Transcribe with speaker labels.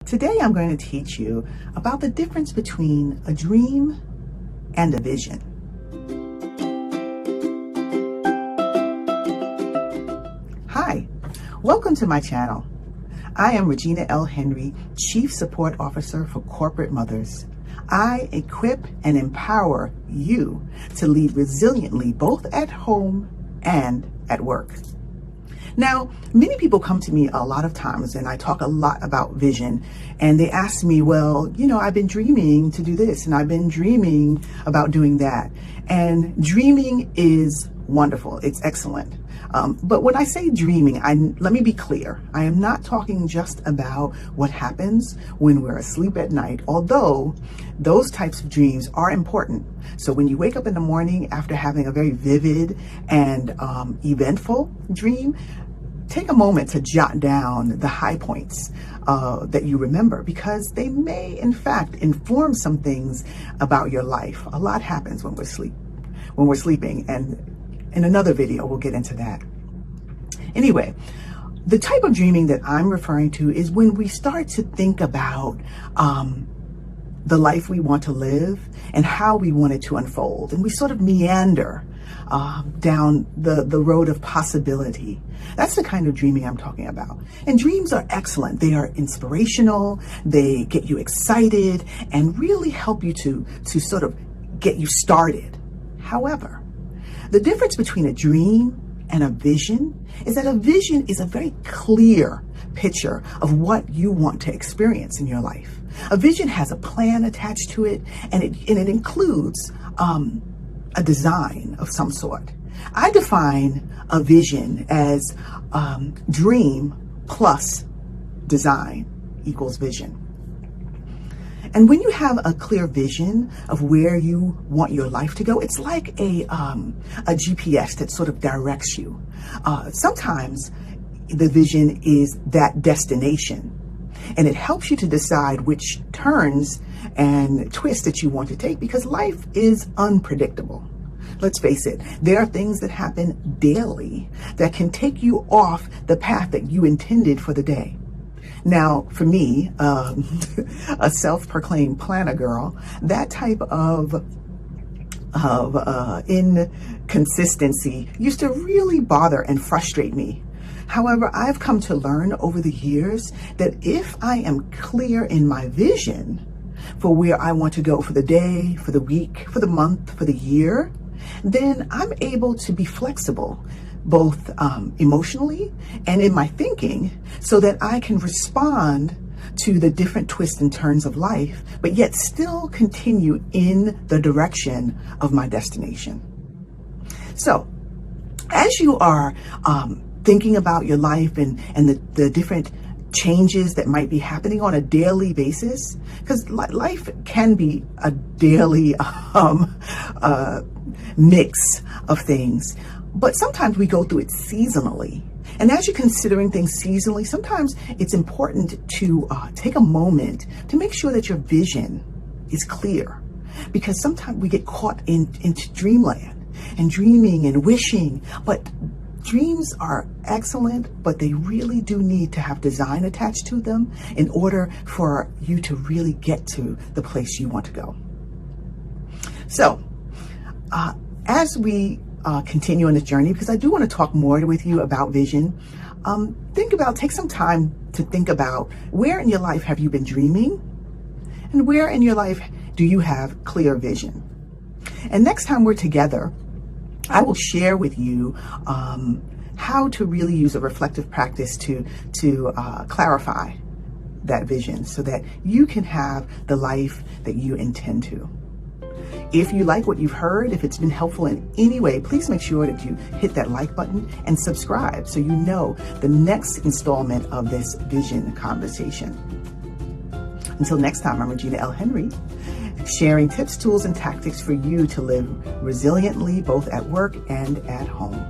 Speaker 1: Today I'm going to teach you about the difference between a dream and a vision. Hi, welcome to my channel. I am Regina L. Henry, Chief Support Officer for Corporate Mothers. I equip and empower you to lead resiliently both at home and at work. Now, many people come to me a lot of times and I talk a lot about vision, and they ask me, well, I've been dreaming to do this and I've been dreaming about doing that. And dreaming is wonderful. It's excellent. But when I say dreaming, let me be clear. I am not talking just about what happens when we're asleep at night, although those types of dreams are important. So when you wake up in the morning after having a very vivid and eventful dream, take a moment to jot down the high points that you remember, because they may, in fact, inform some things about your life. A lot happens when we're sleeping, and in another video, we'll get into that. Anyway, the type of dreaming that I'm referring to is when we start to think about the life we want to live and how we want it to unfold. And we sort of meander down the road of possibility. That's the kind of dreaming I'm talking about. And dreams are excellent. They are inspirational. They get you excited and really help you to sort of get you started. However, the difference between a dream and a vision is that a vision is a very clear picture of what you want to experience in your life. A vision has a plan attached to it, and it includes a design of some sort. I define a vision as dream plus design equals vision. And when you have a clear vision of where you want your life to go, it's like a GPS that sort of directs you. Sometimes the vision is that destination, and it helps you to decide which turns and twists that you want to take, because life is unpredictable. Let's face it, there are things that happen daily that can take you off the path that you intended for the day. Now, for me, a self-proclaimed planner girl, that type of inconsistency used to really bother and frustrate me. However, I've come to learn over the years that if I am clear in my vision for where I want to go for the day, for the week, for the month, for the year, then I'm able to be flexible, both emotionally and in my thinking, so that I can respond to the different twists and turns of life, but yet still continue in the direction of my destination. So, as you are thinking about your life and the different changes that might be happening on a daily basis, because life can be a daily mix of things. But sometimes we go through it seasonally. And as you're considering things seasonally, sometimes it's important to take a moment to make sure that your vision is clear. Because sometimes we get caught into dreamland and dreaming and wishing. But dreams are excellent, but they really do need to have design attached to them in order for you to really get to the place you want to go. So, as we continue on this journey, because I do want to talk more with you about vision, take some time to think about where in your life have you been dreaming, and where in your life do you have clear vision. And next time we're together, I will share with you how to really use a reflective practice to clarify that vision so that you can have the life that you intend to. If you like what you've heard, if it's been helpful in any way, please make sure that you hit that like button and subscribe so you know the next installment of this vision conversation. Until next time, I'm Regina L. Henry, sharing tips, tools, and tactics for you to live resiliently both at work and at home.